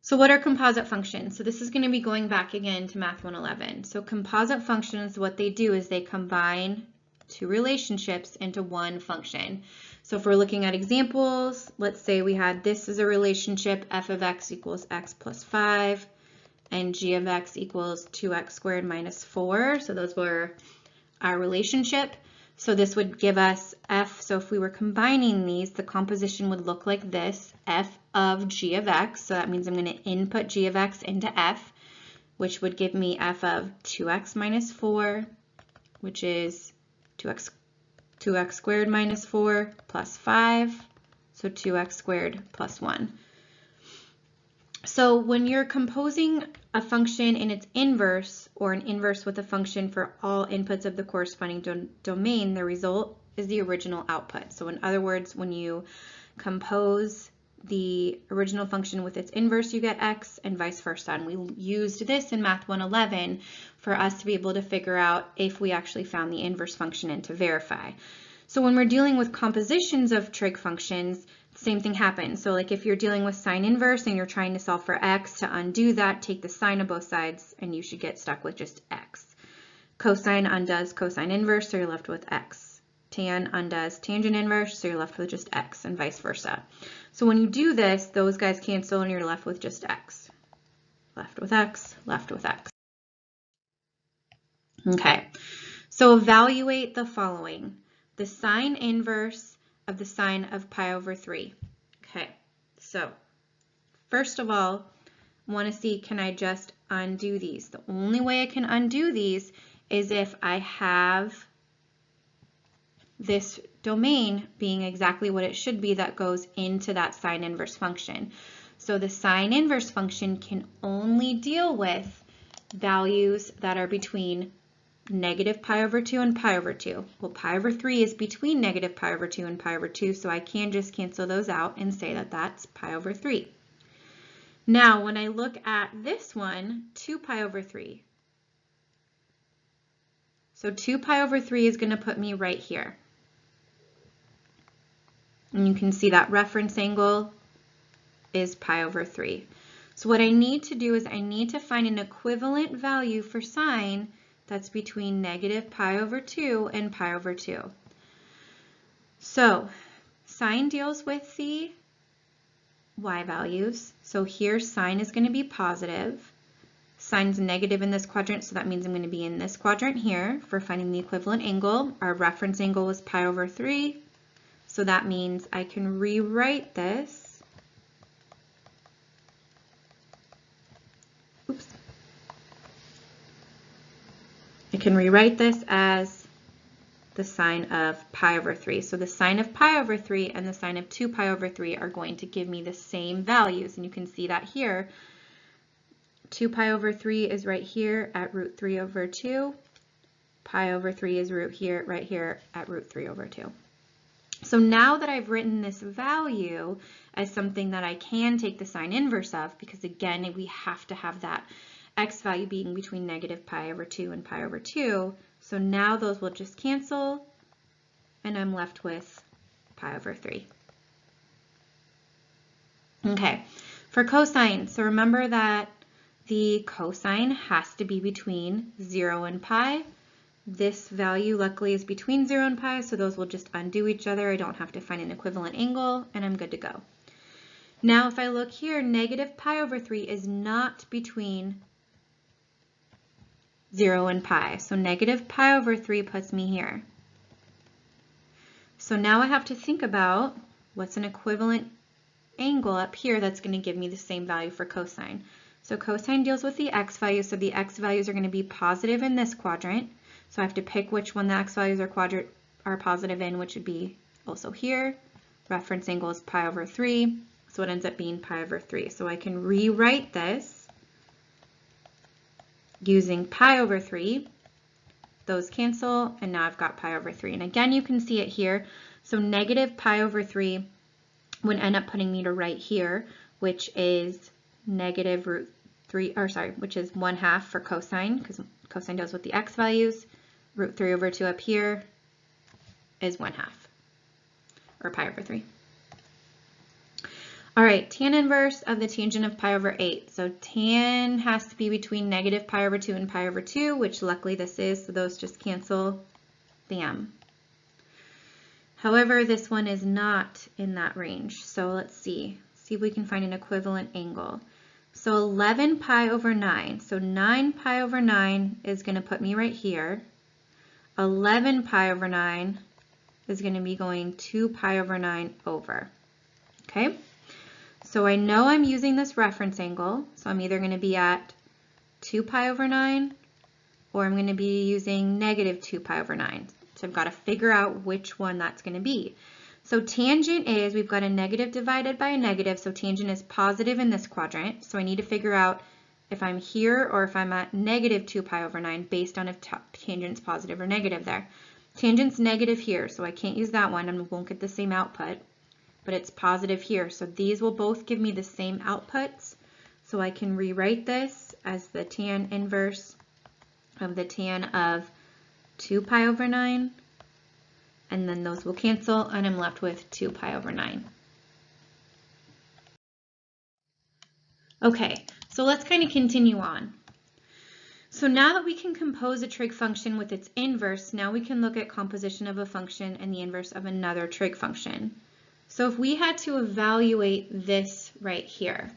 So what are composite functions? So this is going to be going back again to Math 111. So composite functions, what they do is they combine two relationships into one function. So if we're looking at examples, let's say we had this as a relationship, f of x equals x plus 5, and g of x equals 2x squared minus 4. So those were our relationship. So this would give us f. So if we were combining these, the composition would look like this, f of g of x. So that means I'm going to input g of x into f, which would give me f of 2x minus 4, which is 2x squared minus 4 plus 5, so 2x squared plus 1. So when you're composing a function in its inverse, or an inverse with a function for all inputs of the corresponding domain, the result is the original output. So in other words, when you compose the original function with its inverse, you get x, and vice versa. And we used this in Math 111 for us to be able to figure out if we actually found the inverse function and to verify. So when we're dealing with compositions of trig functions, same thing happens. So like if you're dealing with sine inverse and you're trying to solve for x, to undo that, take the sine of both sides and you should get stuck with just x. Cosine undoes cosine inverse, so you're left with x. Tan undoes tangent inverse, so you're left with just x, and vice versa. So when you do this, those guys cancel and you're left with just x. Left with x, left with x. Okay, so evaluate the following. The sine inverse of the sine of pi over 3. Okay, so first of all, I want to see, can I just undo these? The only way I can undo these is if I have this domain being exactly what it should be that goes into that sine inverse function. So the sine inverse function can only deal with values that are between negative pi over 2 and pi over 2. Well, pi over 3 is between negative pi over 2 and pi over 2, so I can just cancel those out and say that that's pi over 3. Now, when I look at this one, 2 pi over 3. So 2 pi over 3 is going to put me right here. And you can see that reference angle is pi over 3. So what I need to do is I need to find an equivalent value for sine that's between negative pi over 2 and pi over 2. So sine deals with the y values. So here sine is going to be positive. Sine's negative in this quadrant, so that means I'm going to be in this quadrant here for finding the equivalent angle. Our reference angle was pi over 3. So that means I can rewrite this. Oops. I can rewrite this as the sine of pi over 3. So the sine of pi over 3 and the sine of 2 pi over 3 are going to give me the same values. And you can see that here. 2 pi over 3 is right here at root 3 over 2. Pi over 3 is right here at root 3 over 2. So now that I've written this value as something that I can take the sine inverse of, because again, we have to have that x value being between negative pi over 2 and pi over 2. So now those will just cancel, and I'm left with pi over 3. Okay, for cosine, so remember that the cosine has to be between 0 and pi. This value luckily is between 0 and pi, so those will just undo each other. I don't have to find an equivalent angle, and I'm good to go. Now if I look here, negative pi over 3 is not between 0 and pi. So negative pi over 3 puts me here. So now I have to think about what's an equivalent angle up here that's going to give me the same value for cosine. So cosine deals with the x values, so the x values are going to be positive in this quadrant. So I have to pick which one the x values are positive in, which would be also here. Reference angle is pi over 3, so it ends up being pi over 3. So I can rewrite this using pi over 3. Those cancel, and now I've got pi over 3. And again, you can see it here. So negative pi over 3 would end up putting me to right here, which is negative root 3, or sorry, which is 1/2 for cosine, because cosine deals with the x values. Root 3 over 2 up here is 1/2, or pi over 3. All right, tan inverse of the tangent of pi over 8. So tan has to be between negative pi over 2 and pi over 2, which luckily this is, so those just cancel. Bam. However, this one is not in that range. So let's see if we can find an equivalent angle. So 11 pi over 9. So 9 pi over 9 is going to put me right here. 11 pi over 9 is going to be going 2 pi over 9 over. Okay? So I know I'm using this reference angle. So I'm either going to be at 2 pi over 9 or I'm going to be using negative 2 pi over 9. So I've got to figure out which one that's going to be. So tangent is, we've got a negative divided by a negative, so tangent is positive in this quadrant. So I need to figure out if I'm here or if I'm at negative 2 pi over 9 based on if tangent's positive or negative there. Tangent's negative here, so I can't use that one and we won't get the same output, but it's positive here. So these will both give me the same outputs. So I can rewrite this as the tan inverse of the tan of 2 pi over 9, and then those will cancel, and I'm left with 2 pi over 9. Okay, so let's kind of continue on. So now that we can compose a trig function with its inverse, now we can look at composition of a function and the inverse of another trig function. So if we had to evaluate this right here,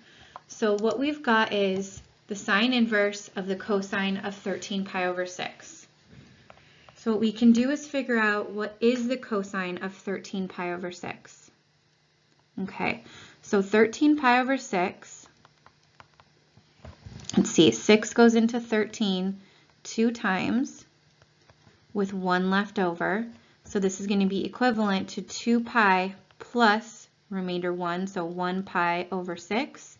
so what we've got is the sine inverse of the cosine of 13 pi over 6. So what we can do is figure out what is the cosine of 13 pi over 6. Okay, so 13 pi over 6, let's see, 6 goes into 13 2 times with 1 left over. So this is going to be equivalent to 2 pi plus remainder 1, so 1 pi over 6.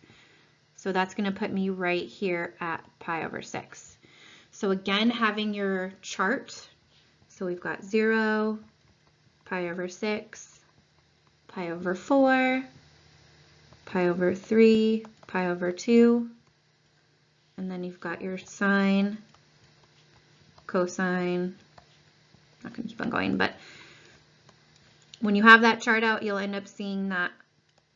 So that's going to put me right here at pi over 6. So again, having your chart, so we've got 0, pi over 6, pi over 4, pi over 3, pi over 2, and then you've got your sine, cosine. Not going to keep on going, but when you have that chart out, you'll end up seeing that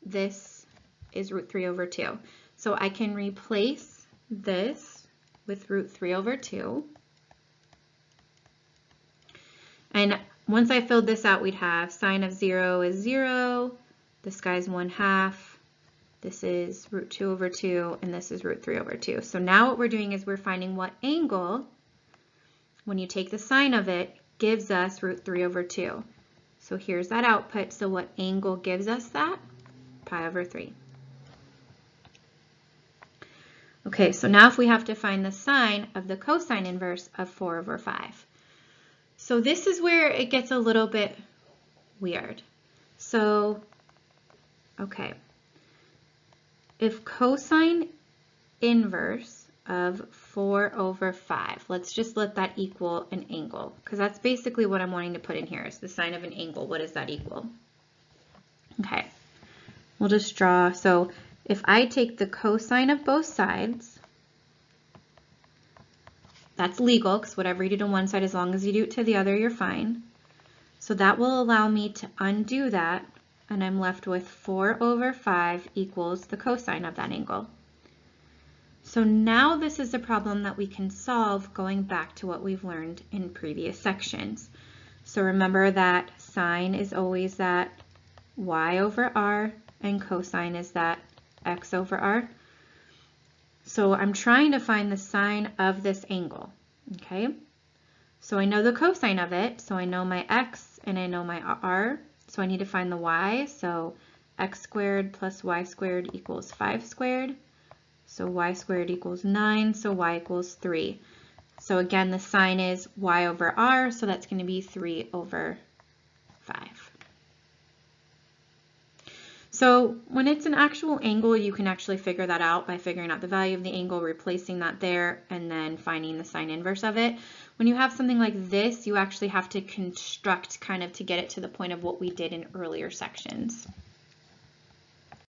this is root 3 over 2. So I can replace this with root 3 over 2. And once I filled this out, we'd have sine of 0 is 0, this guy's 1/2, this is root 2 over 2, and this is root 3 over 2. So now what we're doing is we're finding what angle, when you take the sine of it, gives us root 3 over 2. So here's that output. So what angle gives us that? Pi over 3. Okay, so now if we have to find the sine of the cosine inverse of 4 over 5. So this is where it gets a little bit weird. So, okay, if cosine inverse of 4 over 5, let's just let that equal an angle, because that's basically what I'm wanting to put in here is the sine of an angle. What does that equal? Okay, we'll just draw. So if I take the cosine of both sides, that's legal, because whatever you do to one side, as long as you do it to the other, you're fine. So that will allow me to undo that, and I'm left with 4 over 5 equals the cosine of that angle. So now this is a problem that we can solve going back to what we've learned in previous sections. So remember that sine is always that y over r, and cosine is that x over r. So I'm trying to find the sine of this angle, okay? So I know the cosine of it, so I know my x and I know my r, so I need to find the y, so x squared plus y squared equals 5 squared, so y squared equals 9, so y equals 3. So again, the sine is y over r, so that's going to be 3 over 5. So when it's an actual angle, you can actually figure that out by figuring out the value of the angle, replacing that there, and then finding the sine inverse of it. When you have something like this, you actually have to construct kind of to get it to the point of what we did in earlier sections.